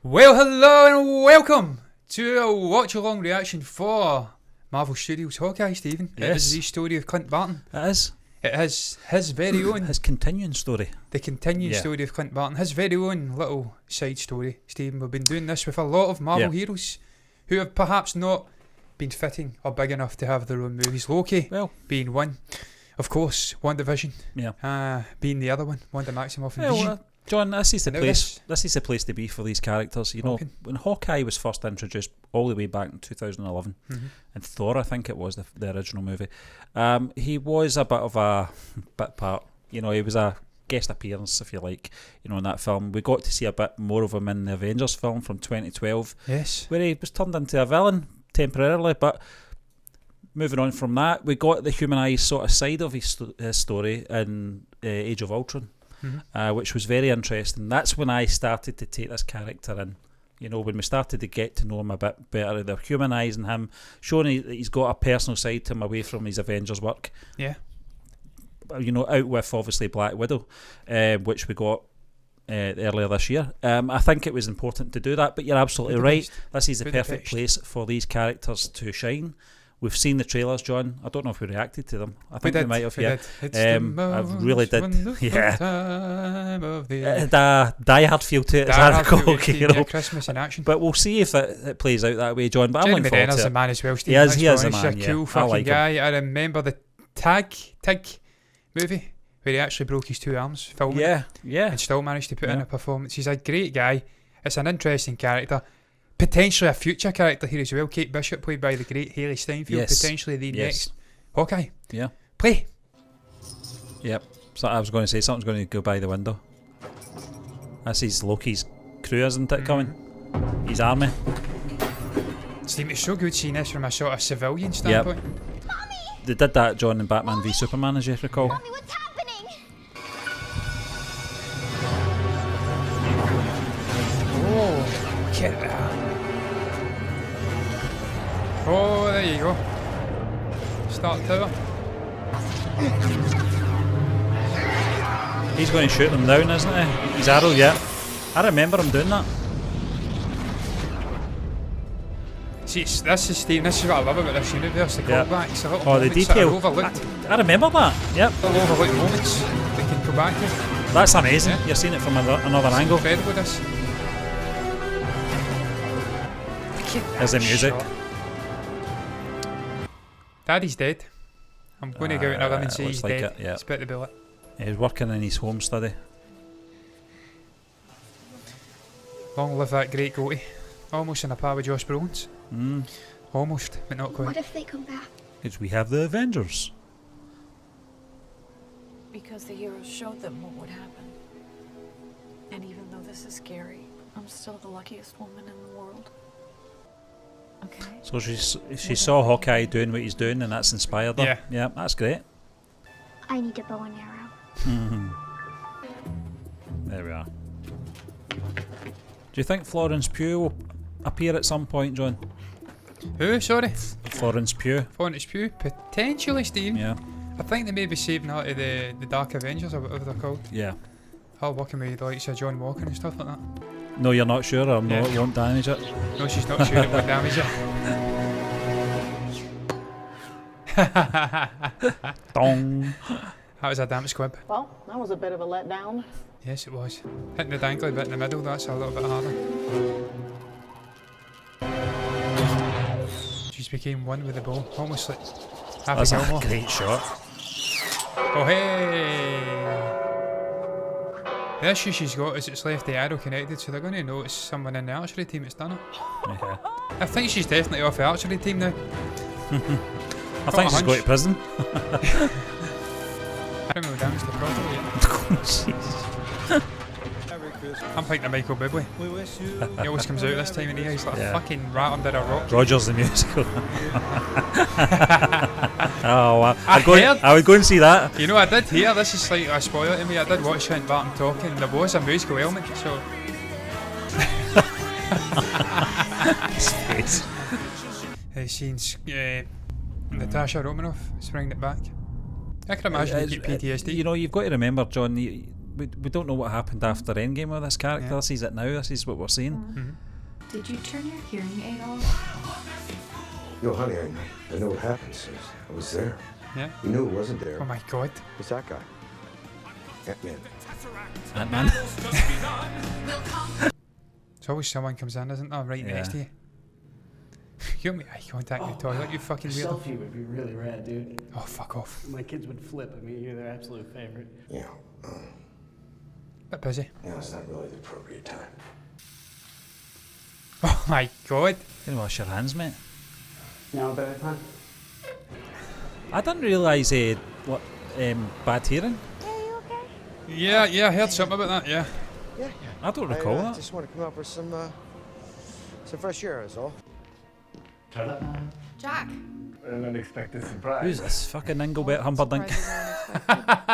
Well, hello and welcome to a watch-along reaction for Marvel Studios' Hawkeye, Stephen. Yes. It is the story of Clint Barton. It is. It is his very own... His continuing story. The continuing story of Clint Barton. His very own little side story, Stephen. We've been doing this with a lot of Marvel heroes who have perhaps not been fitting or big enough to have their own movies. Loki being one. Of course, WandaVision being the other one. Wanda Maximoff and Vision. John, this is the place. This is the place to be for these characters. You know, when Hawkeye was first introduced, all the way back in 2011, and Thor, I think it was the original movie. He was a bit of a bit part. You know, he was a guest appearance, if you like. You know, in that film, we got to see a bit more of him in the Avengers film from 2012. Yes, where he was turned into a villain temporarily, but. Moving on from that, we got the humanised sort of side of his story in Age of Ultron, which was very interesting. That's when I started to take this character in. You know, when we started to get to know him a bit better, they're humanising him, showing that he's got a personal side to him away from his Avengers work. Yeah. You know, out with obviously Black Widow, which we got earlier this year. I think it was important to do that, but you're absolutely right. This is the perfect place for these characters to shine. We've seen the trailers, John. I don't know if we reacted to them. I think we might have. I really did. Yeah. It had a Die Hard feel to it, as I recall. You know, Christmas in action. But we'll see if it plays out that way, John. But I'm looking forward to it. a man as well, Steve. He is a man. He's a cool fucking guy. I remember the Tig movie where he actually broke his two arms filming. And still managed to put in a performance. He's a great guy. It's an interesting character. Potentially a future character here as well. Kate Bishop, played by the great Haley Steinfeld. Potentially the next Hawkeye. Yeah. Play. Yep. So I was going to say something's going to go by the window. This is Loki's crew, isn't it, coming? His army. Steve, it's so good seeing this from a sort of civilian standpoint. Mommy! They did that, John, in Batman v Superman, as you recall. Mommy, what's happening? Oh, get that. Oh, there you go. Start tower. He's going to shoot them down, isn't he? His arrow, I remember him doing that. See, this is Steve. This is what I love about this universe. The callbacks, the little the detail. I remember that. Yep. Little overlooked moments they can go back to. That's amazing. You're seeing it from another angle. Incredible, this. There's the music. Daddy's dead. I'm going to go out and say he's dead. Spit the bullet. He's working in his home study. Long live that great goatee. Almost in a par with Josh Brolin's. Almost, but not quite. What if they come back? Because we have the Avengers. Because the heroes showed them what would happen. And even though this is scary, I'm still the luckiest woman in the world. Okay. So she saw Hawkeye doing what he's doing, and that's inspired her. Yeah, that's great. I need a bow and arrow. There we are. Do you think Florence Pugh will appear at some point, John? Who? Sorry? Florence Pugh. Florence Pugh? Potentially, Steve. Yeah. I think they may be saving her to the Dark Avengers or whatever they're called. Yeah. Her working with the likes of John Walker and stuff like that. No, you're not sure, or no, it won't damage it? No, she's not sure it won't damage it. Dong. That was a damn squib. Well, that was a bit of a letdown. Yes, it was. Hitting the dangly bit in the middle, that's a little bit harder. She's became one with the ball, almost like half That's a Gilmore. A great shot. Oh, hey! The issue she's got is it's left the arrow connected, so they're going to notice someone in the archery team that's done it. Yeah. I think she's definitely off the archery team now. I think she's going to prison. Criminal damage to property. Jesus. I'm picking a Michael Bublé. He always comes out this time of the year. He's like a fucking rat under a rock. Rogers the musical. Oh, I would go and see that. You know, I did hear, this is like a spoiler to me, I did watch Clint Barton talking, there was a musical element, so... His face. Scenes, Natasha Romanoff is bringing it back. I can imagine you get PTSD. You know, you've got to remember, John, we don't know what happened after Endgame with this character. Yeah. This is it now. This is what we're seeing. Mm-hmm. Did you turn your hearing aid off? Yo, honey, I know what happened, sis. I was there. Yeah. You knew it wasn't there. Oh my god. Who's that guy? Ant-Man. Ant-Man. There's always someone comes in, isn't there, right next to you. You make eye contact in the toilet, you fucking weirdo. Selfie would be really rad, dude. Oh, fuck off. My kids would flip. I mean, you're their absolute favorite. Yeah. Bit busy. Yeah, it's not really the appropriate time. Oh my god. Can you wash your hands, mate? Now a better time? I didn't realise what bad hearing. Yeah, I heard something about that, yeah. Yeah. I don't recall that. Just want to come up with some fresh air, is all. Jack. An unexpected surprise. Who's this fucking Engelbert Humperdinck?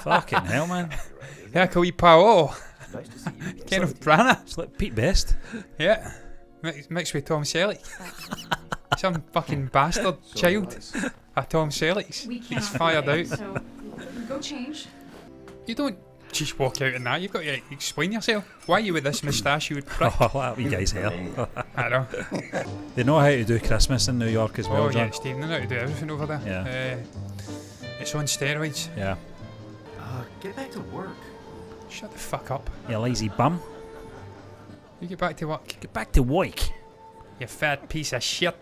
Fucking hell, man. Yeah, can we pow? Nice to see you. Kenneth Branagh. It's like Pete Best. Yeah. Mixed with Tom Selleck. Some fucking bastard child. Tom Selleck's. He's fired out. So go change. You don't just walk out in that. You've got to explain yourself. Why are you with this moustache, you would prick? Oh, that wee guy's hair. I know. They know how to do Christmas in New York as well, Oh, John. yeah, Stephen, they know how to do everything over there. Yeah. It's on steroids. Yeah. Get back to work. Shut the fuck up. You lazy bum. You get back to work. Get back to work. You fat piece of shit.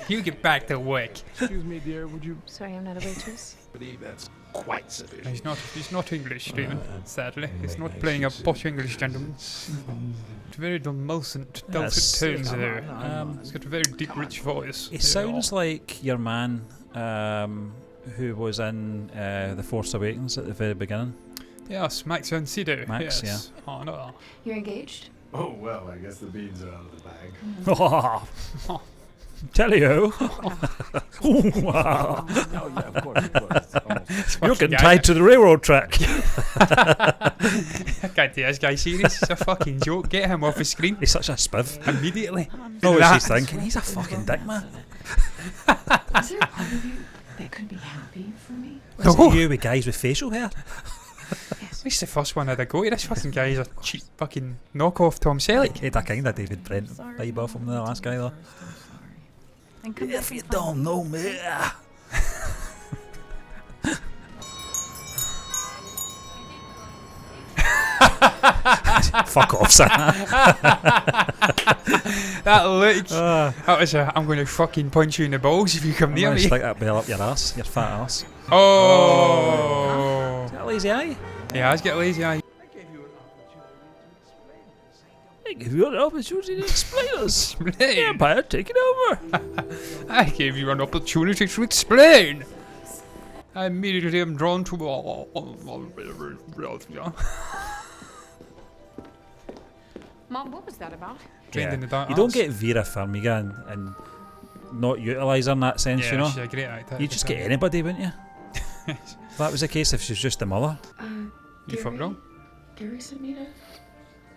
You get back to work. Excuse me, dear, would you... Sorry, I'm not a waitress. I believe that's quite sufficient. He's not English, Stephen, sadly. He's not playing a posh English gentleman. It's very dulcet tones there. He's got a very deep, rich voice. He sounds like your man who was in The Force Awakens at the very beginning. Yes, Max von Sydow. Max, yes. Oh, no. You're engaged? Oh, well, I guess the beans are out of the bag. Oh, tell you. Wow. Oh, yeah, of course. You're getting tied to the railroad track. I can't take this guy serious. It's a fucking joke. Get him off the screen. He's such a spiv. Immediately. No, what she's thinking. He's a fucking dick, man. Is there a part of you that could be happy for me? Is it you with guys with facial hair? At least the first one I'd go to. This fucking guy's a cheap fucking knockoff Tom Selleck. He had a kind of David Brent vibe off him, the last guy though. If you don't know me. Fuck off, son. That look. That was a, I'm going to fucking punch you in the balls if you come near me. Stick that bell up your ass, your fat ass. Oh. Is that a lazy eye? Yeah, let's get lazy eye. I gave you an opportunity to explain us. Explain. Empire, take it over. I gave you an opportunity to explain. I immediately am drawn to. Mom, what was that about? Trained in the dark You don't arts. get Vera Farmiga and not utilise her in that sense, Yeah, you know. she's a great actor. You just get anybody, wouldn't you? If that was the case, if she's just the mother. You fucked wrong. Gary sent me to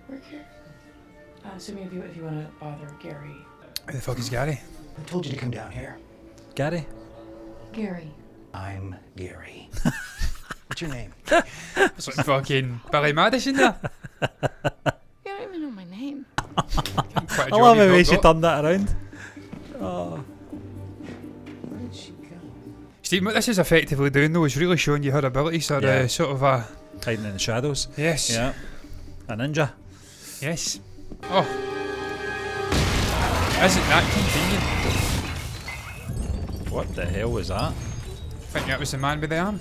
work here. Send me if you want to bother Gary. Who the fuck is Gary? I told you to come down here. Gary? Gary. I'm Gary. What's your name? It's like fucking Billy Madison there. You don't even know my name. Quite a I love job the way you've she got. turned that around. Oh. Where did she go? Steve, what this is effectively doing though is really showing you her abilities are Yeah. sort of a... Hiding in the shadows. Yes. Yeah. A ninja. Yes. Oh. Isn't that convenient? What the hell was that? I think that was the man with the arm.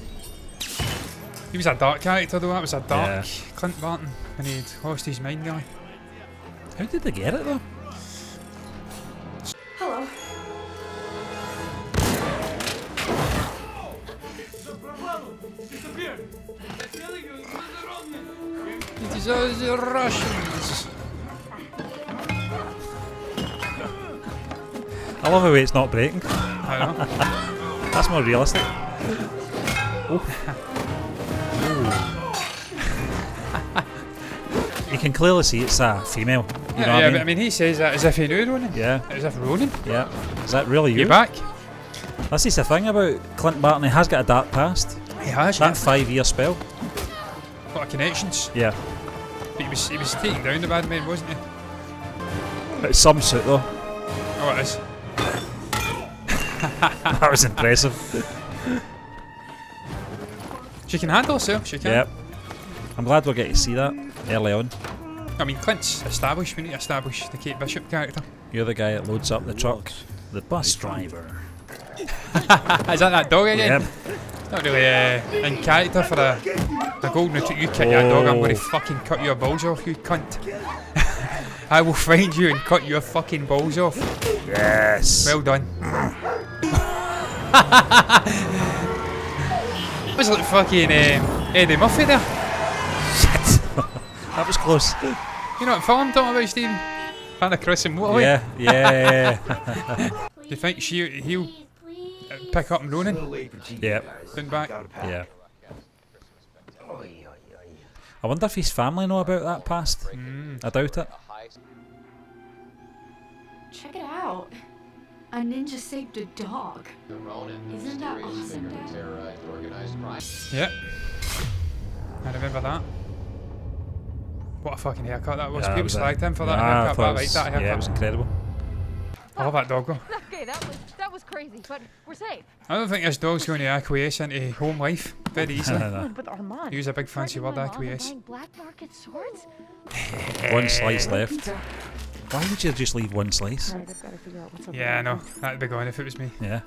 He was a dark character though, that was a dark Clint Barton when he'd lost his mind guy. How did they get it though? Hello. It is all the Russians. I love the way it's not breaking. I know. That's more realistic. You can clearly see it's a female. You know what I but I mean? mean he says that as if he knew Ronan. Yeah, As if Ronan. yeah. Is that really you? You back? This is the thing about Clint Barton. He has got a dark past. He has. That 5-year spell. a lot of connections. Yeah. But he was taking down the bad men, wasn't he? It's some suit though. Oh, it is. That was impressive. She can handle herself, she can. Yep. I'm glad we're getting to see that early on. I mean, Clint's established. We need to establish the Kate Bishop character. You're the guy that loads up the truck. The bus driver. Is that dog again? Yep. Not really in character for a golden retriever. You cut your dog, I'm going to fucking cut your balls off, you cunt. I will find you and cut your fucking balls off. Yes. Well done. Was like fucking Eddie Murphy there. Shit. That was close. You know what film I'm talking about, Stephen? Fan of Chris and Motorway. Yeah. Do you think he'll pick up and Ronan? Yep. Been back? Yeah. I wonder if his family know about that past. I doubt it. Check it out. A ninja saved a dog. Isn't that awesome, Dad? Yep. I remember that. What a fucking haircut that was. Yeah, People slagged him for that haircut, but I like that haircut. Yeah, it was incredible. I love that dog though. Okay, that was crazy, but we're safe. I don't think this dog's going to acquiesce into home life very easily. But Armand, Use a big fancy word, acquiesce. black market swords? One slice left. Why would you just leave one slice? Yeah, I know. That'd be gone if it was me. Yeah.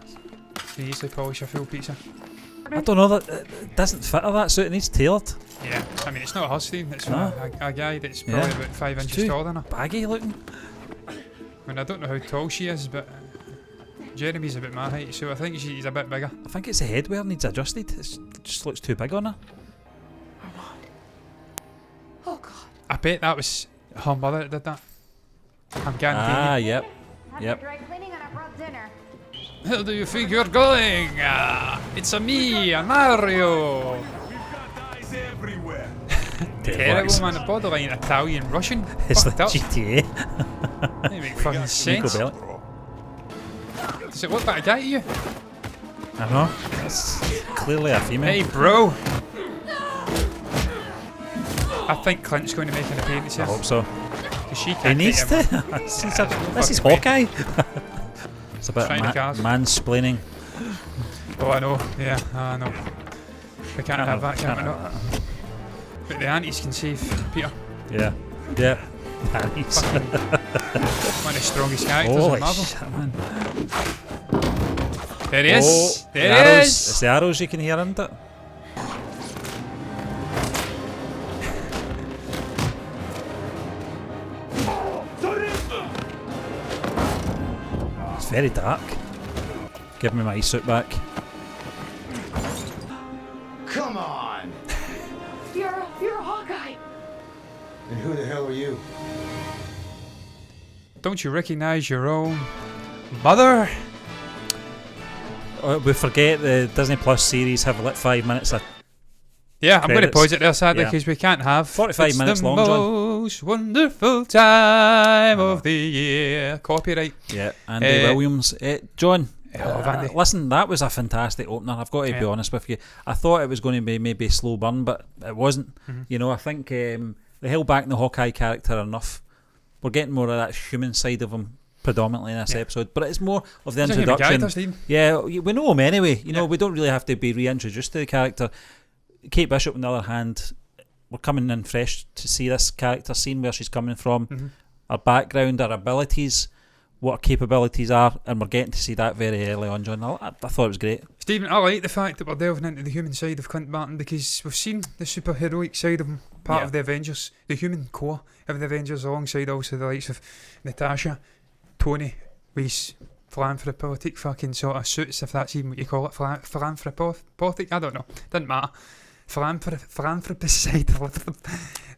You easily polish a full pizza. I don't know, that it doesn't fit her that suit, it needs tailored. Yeah, I mean, it's not a husky, it's No. a guy that's probably about 5 inches too taller than her. Baggy looking. I mean, I don't know how tall she is, but Jeremy's about my height, so I think he's a bit bigger. I think it's the headwear needs adjusted. It just looks too big on her. Oh God. I bet that was her mother that did that. I'm guaranteeing. Yep. Yep. Dry cleaning on a grub dinner. Where do you think you're going? It's a me, a Mario. Terrible man, a borderline Italian, Russian. It's Fucked like up. GTA. Doesn't make fucking sense. Bellic. Does it look like a guy to you? I don't know. That's clearly a female. Hey, bro. I think Clint's going to make an appearance I here. hope so. 'Cause she He can't needs take to. him. This is Hawkeye. It's a bit Trying to cars. mansplaining. Oh, I know. Yeah, I know. We can't have that, can we not? But the aunties can save Peter. Yeah. Yeah. Nice. One of the strongest characters Holy in Marvel. shit, man. There he is. Oh, There the he arrows. is. It's the arrows you can hear, isn't it? It's very dark. Give me my suit back. Come on! You're a Hawkeye. And who the hell are you? Don't you recognise your own mother? We forget the Disney Plus series have lit 5 minutes of Yeah, I'm going to credits. pause it there, sadly, Yeah. because we can't have 45 it's minutes the long, John. most wonderful time of the year. Copyright. Yeah, Andy Williams. John, love Andy. listen, that was a fantastic opener. I've got to be honest with you. I thought it was going to be maybe a slow burn, but it wasn't. You know, I think they held back the Hawkeye character enough. We're getting more of that human side of him predominantly in this episode, but it's more of the He's a human introduction. character, Steve. Yeah, we know him anyway. You know, we don't really have to be reintroduced to the character. Kate Bishop, on the other hand, we're coming in fresh to see this character, seeing where she's coming from, her background, her abilities, what her capabilities are, and we're getting to see that very early on, John. I thought it was great. Stephen, I like the fact that we're delving into the human side of Clint Barton because we've seen the superheroic side of him, part of the Avengers, the human core of the Avengers, alongside also the likes of Natasha, Tony, Reese, philanthropic fucking sort of suits, if that's even what you call it, philanthropic, I don't know, doesn't matter. Philanthropist side of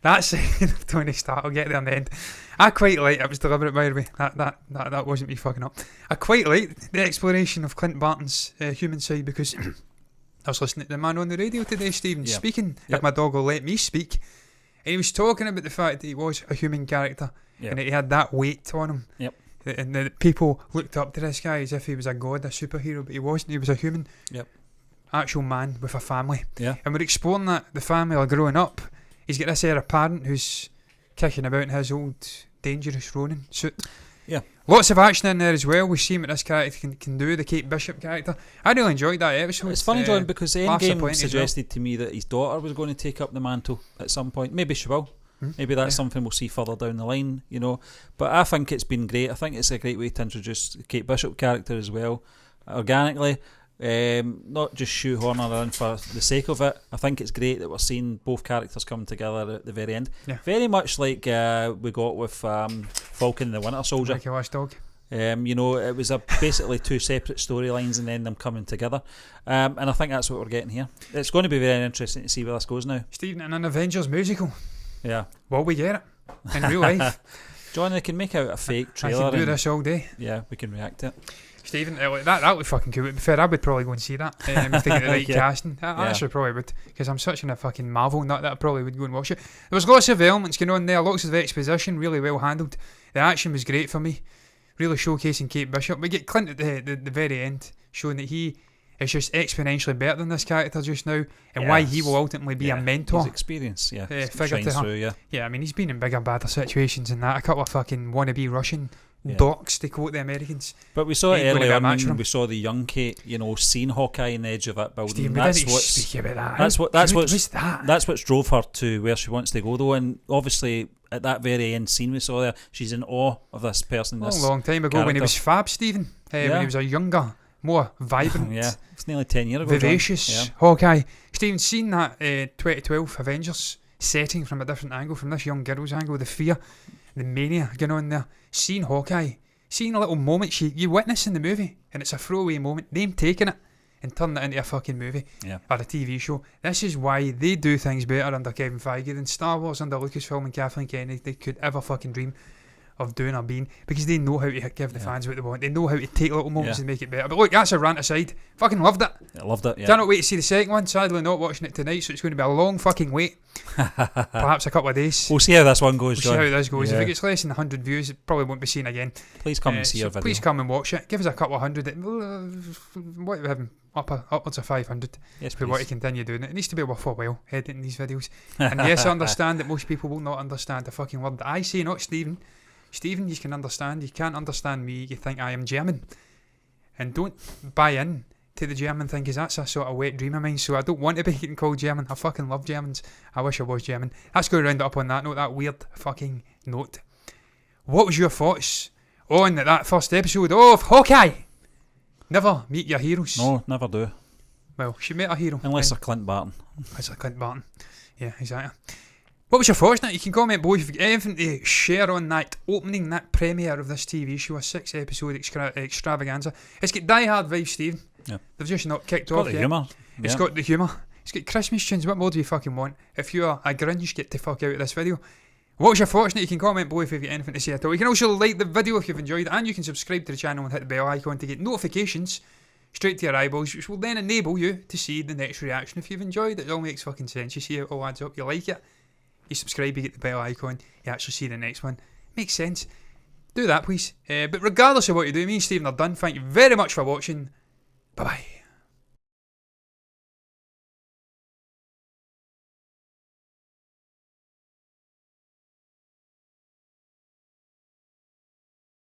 that side of Tony Stark. I'll get there in the end. I quite like it was deliberate, by the way. That wasn't me fucking up. I quite like the exploration of Clint Barton's human side because I was listening to the man on the radio today, Stephen, speaking, if my dog will let me speak, and he was talking about the fact that he was a human character and that he had that weight on him. And that people looked up to this guy as if he was a god, a superhero, but he wasn't. He was a human. Actual man with a family, and we're exploring that the family are growing up, he's got this heir apparent who's kicking about in his old dangerous Ronin suit. Yeah. Lots of action in there as well. We see what this character can do, the Kate Bishop character. I really enjoyed that episode. It's funny, John, because the laughs Endgame aplenty as well. suggested to me that his daughter was going to take up the mantle at some point. Maybe she will. Maybe that's something we'll see further down the line, you know. But I think it's been great. I think it's a great way to introduce the Kate Bishop character as well, organically. Not just shoehorn her in for the sake of it. I think it's great that we're seeing both characters come together at the very end. Yeah. Very much like we got with Falcon and the Winter Soldier. Like a watchdog. You know, it was basically two separate storylines and then them coming together. And I think that's what we're getting here. It's going to be very interesting to see where this goes now. Stephen, in an Avengers musical. Yeah. Will we get it in real life? John, they can make out a fake trailer. I can do this all day. Yeah, we can react to it. Stephen, that would fucking cool. To be fair, I would probably go and see that if they get the right casting. I actually probably would, because I'm such a fucking Marvel nut that I probably would go and watch it. There was lots of elements going on there, lots of exposition, really well handled. The action was great for me, really showcasing Kate Bishop. We get Clint at the very end, showing that he is just exponentially better than this character just now, and why he will ultimately be a mentor. His experience, figure to her. Through, yeah, I mean, he's been in bigger, badder situations than that. A couple of fucking wannabe Russian docs, to quote the Americans. But we saw it earlier on when we saw the young Kate, you know, seeing Hawkeye in the edge of that building. Steve, that's what speak about that. That's what's drove her to where she wants to go, though. And obviously, at that very end scene we saw there, she's in awe of this person. A long time ago, when he was fab, Stephen. When he was a younger, more vibrant. It's nearly 10 years ago. Vivacious Hawkeye. Stephen, seen that 2012 Avengers setting from a different angle, from this young girl's angle, the fear, the mania going on there. Seeing Hawkeye, seeing a little moment you witness in the movie, and it's a throwaway moment, them taking it and turning it into a fucking movie or a TV show. This is why they do things better under Kevin Feige than Star Wars under Lucasfilm and Kathleen Kennedy they could ever fucking dream of doing or being, because they know how to give the fans what they want. They know how to take little moments and make it better. But look, that's a rant aside. Fucking loved it. I loved it, Cannot wait to see the second one. Sadly not watching it tonight, so it's going to be a long fucking wait. Perhaps a couple of days. We'll see how this one goes, John. See how this goes. If it gets less than 100 views, it probably won't be seen again. Please come and see our video. Please come and watch it. Give us a couple of hundred. What we having? Upwards of 500. Yes, if we want to continue doing it. It needs to be worth a while editing these videos. And yes, I understand that most people will not understand the fucking word that I say, not Stephen. Stephen, you can understand. You can't understand me. You think I am German. And don't buy in to the German thing, because that's a sort of wet dream of mine. So I don't want to be getting called German. I fucking love Germans. I wish I was German. Let's go round it up on that note, that weird fucking note. What was your thoughts on that first episode of Hawkeye? Never meet your heroes. No, never do. Well, she met a hero. Unless they're Clint Barton. Unless they're Clint Barton. Yeah, exactly. What was your thoughts on it? You can comment below if you've got anything to share on that opening, that premiere of this TV show, a 6-episode extravaganza. It's got Die Hard vibes, Steve. Yeah. They've just not kicked off yet. It's got the humour. It's got Christmas tunes. What more do you fucking want? If you're a Grinch, get the fuck out of this video. What was your thoughts on it? You can comment below if you've got anything to say at all. You can also like the video if you've enjoyed it, and you can subscribe to the channel and hit the bell icon to get notifications straight to your eyeballs, which will then enable you to see the next reaction. If you've enjoyed it, it all makes fucking sense. You see how it all adds up. You like it, you subscribe, you get the bell icon, you actually see the next one. Makes sense. Do that, please. But regardless of what you do, me and Stephen are done. Thank you very much for watching. Bye bye.